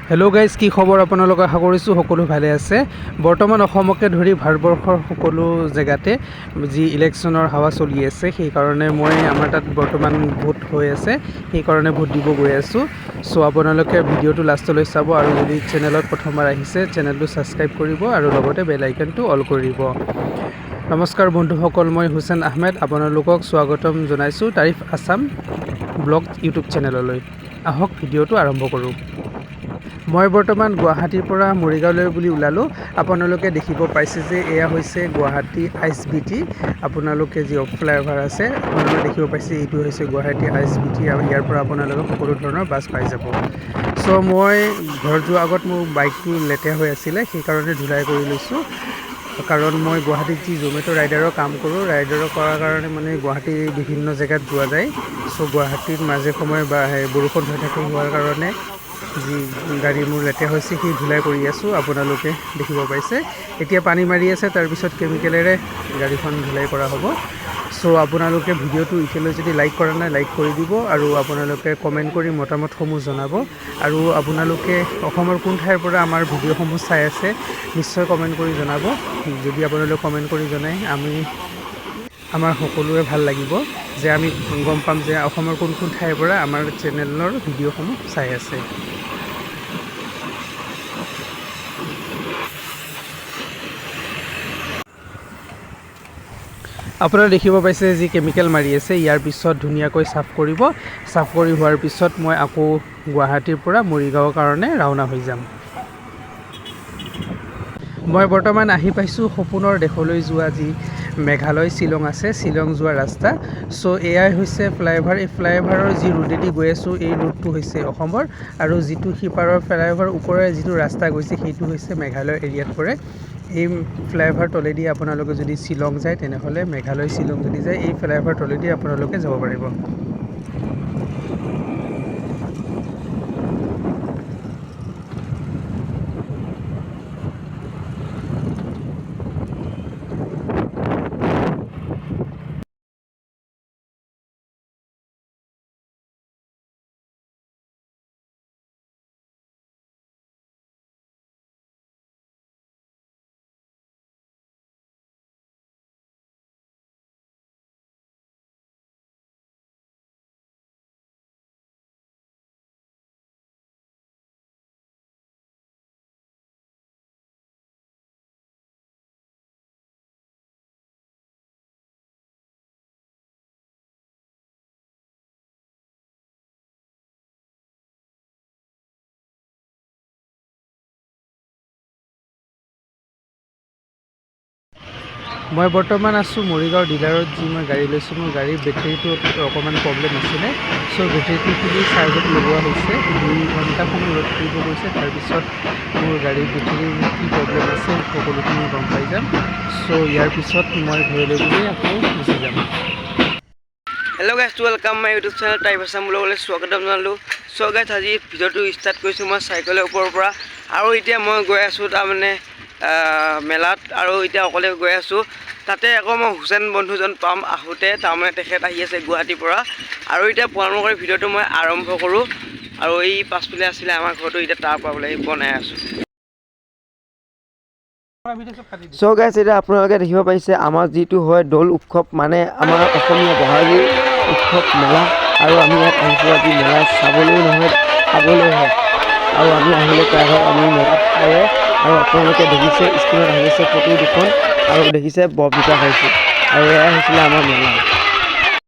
Hello' guys, কি খবৰ? আপোনালোক আশা কৰিছোঁ সকলো ভালে আছে। বৰ্তমান অসমকে ধৰি ভাৰতবৰ্ষৰ সকলো জেগাতে যি ইলেকশ্যনৰ হাৱা চলি আছে, সেইকাৰণে মই আমাৰ তাত বৰ্তমান ভোট হৈ আছে, সেইকাৰণে ভোট দিব গৈ আছোঁ। চ' আপোনালোকে ভিডিঅ'টো লাষ্টলৈ চাব আৰু যদি চেনেলত প্ৰথমবাৰ আহিছে চেনেলটো ছাবস্ক্ৰাইব কৰিব আৰু লগতে বেল আইকনটো অল কৰিব। নমস্কাৰ বন্ধুসকল, মই হুছেইন আহমেদ আপোনালোকক স্বাগতম জনাইছোঁ তাৰিফ আছাম ব্লগ ইউটিউব চেনেললৈ। আহক ভিডিঅ'টো আৰম্ভ কৰোঁ। মই বৰ্তমান গুৱাহাটীৰ পৰা মৰিগাঁওলৈ বুলি ওলালোঁ। আপোনালোকে দেখিব পাইছে যে এয়া হৈছে গুৱাহাটী ISBT। আপোনালোকে যি ফ্লাইঅভাৰ আছে আপোনালোকে দেখিব পাইছে, এইটো হৈছে গুৱাহাটী ISBT আৰু ইয়াৰ পৰা আপোনালোকে সকলো ধৰণৰ বাছ পাই যাব। চ' মই ঘৰ যোৱাৰ আগত মোৰ বাইকটো লেতেৰা হৈ আছিলে, সেইকাৰণে ধুলাই কৰি লৈছোঁ। কাৰণ মই গুৱাহাটীত যি জমেট' ৰাইডাৰৰ কাম কৰোঁ, ৰাইডাৰৰ কৰাৰ কাৰণে মানে গুৱাহাটীৰ বিভিন্ন জেগাত যোৱা যায়। চ' গুৱাহাটীত মাজে সময়ে বৰষুণ হৈ থাকে, হোৱাৰ কাৰণে যি গাড়ী মোৰ লেতেৰা হৈছে সেই ধুলাই কৰি আছোঁ। আপোনালোকে দেখিব পাইছে এতিয়া পানী মাৰি আছে, তাৰপিছত কেমিকেলেৰে গাড়ীখন ধুলাই কৰা হ'ব। চ' আপোনালোকে ভিডিঅ'টো এতিয়ালৈ যদি লাইক কৰা নাই লাইক কৰি দিব আৰু আপোনালোকে কমেণ্ট কৰি মতামতসমূহ জনাব। আৰু আপোনালোকে অসমৰ কোন ঠাইৰ পৰা আমাৰ ভিডিঅ'সমূহ চাই আছে নিশ্চয় কমেণ্ট কৰি জনাব। যদি আপোনালোকে কমেণ্ট কৰি জনায় আমাৰ সকলোৰে ভাল লাগিব যে আমি গম পাম যে অসমৰ কোন কোন ঠাইৰ পৰা আমাৰ চেনেলৰ ভিডিঅ'সমূহ চাই আছে। আপোনালোকে দেখিব পাইছে যি কেমিকেল মাৰি আছে, ইয়াৰ পিছত ধুনীয়াকৈ চাফ কৰিব। চাফ কৰি হোৱাৰ পিছত মই আকৌ গুৱাহাটীৰ পৰা মৰিগাঁৱৰ কাৰণে ৰাওনা হৈ যাম। মই বৰ্তমান আহি পাইছোঁ সপোনৰ দেশলৈ যোৱা যি মেঘালয় শ্বিলং আছে, শ্বিলং যোৱা ৰাস্তা। চ' এয়াই হৈছে ফ্লাইঅভাৰ। এই ফ্লাইঅভাৰৰ যি ৰোডেদি গৈ আছোঁ এই ৰোডটো হৈছে অসমৰ, আৰু যিটো সিপাৰৰ ফ্লাইঅভাৰ ওপৰেৰে যিটো ৰাস্তা গৈছে সেইটো হৈছে মেঘালয় এৰিয়াত পৰে। এই ফ্লাইঅভাৰ তলেদি আপোনালোকে যদি শ্বিলং যায় তেনেহ'লে মেঘালয় শ্বিলং যদি যায় এই ফ্লাইঅভাৰ তলেদি আপোনালোকে যাব পাৰিব। মই বৰ্তমান আছোঁ মৰিগাঁও ডিলাৰত, যি মই গাড়ী লৈছোঁ। মোৰ গাড়ীৰ বেটেৰীটো অকণমান প্ৰব্লেম আছিলে, চ' বেটেৰীটো খুলি চাৰ্জত লগোৱা হৈছে। 2 ঘণ্টা সময় ৰ'দ কৰিব গৈছে, তাৰপিছত মোৰ গাড়ীৰ বেটেৰীৰ কি প্ৰব্লেম আছে সকলোখিনি গম পাই যাম। চ' ইয়াৰ পিছত মই ঘৰলৈ গৈ আকৌ গুচি যাম। Hello' guys, welcome my YouTube channel Tarif Assam ব্লগলৈ স্বাগতম জনালোঁ। চ' গাইজ, আজি ভিডিঅ'টো ষ্টাৰ্ট কৰিছোঁ মই চাইকেলৰ ওপৰৰ পৰা। আৰু এতিয়া মই গৈ আছোঁ তাৰমানে মেলাত, আৰু এতিয়া অকলে গৈ আছোঁ। তাতে আকৌ মই হুছেইন বন্ধুজন পাম আহোঁতে, তাৰমানে তেখেত আহি আছে গুৱাহাটীৰ পৰা। আৰু এতিয়া পোনমুখৰ ভিডিঅ'টো মই আৰম্ভ কৰোঁ। আৰু এই পাছফালে আছিলে আমাৰ ঘৰটো, এতিয়া তাৰ পৰা বোলে বনাই আছোঁ। চ' গাইজ, এতিয়া আপোনালোকে দেখিব পাইছে আমাৰ যিটো হয় দৌল উৎসৱ, মানে আমাৰ অসমীয়া বহাগী উৎসৱ মেলা। আৰু আমি ইয়াত আহিছোঁ আজি মেলা চাবলৈ নহয় খাবলৈহে। আৰু আমি আহিলে প্ৰায়ভাগ আমি মেলাত খাওঁৱে। আৰু আপোনালোকে দেখিছে স্ক্ৰীণত আহি আছে ফটো দুখন, আৰু দেখিছে বৰপিঠা খাইছোঁ। আৰু এয়াই হৈছিলে আমাৰ মেলা।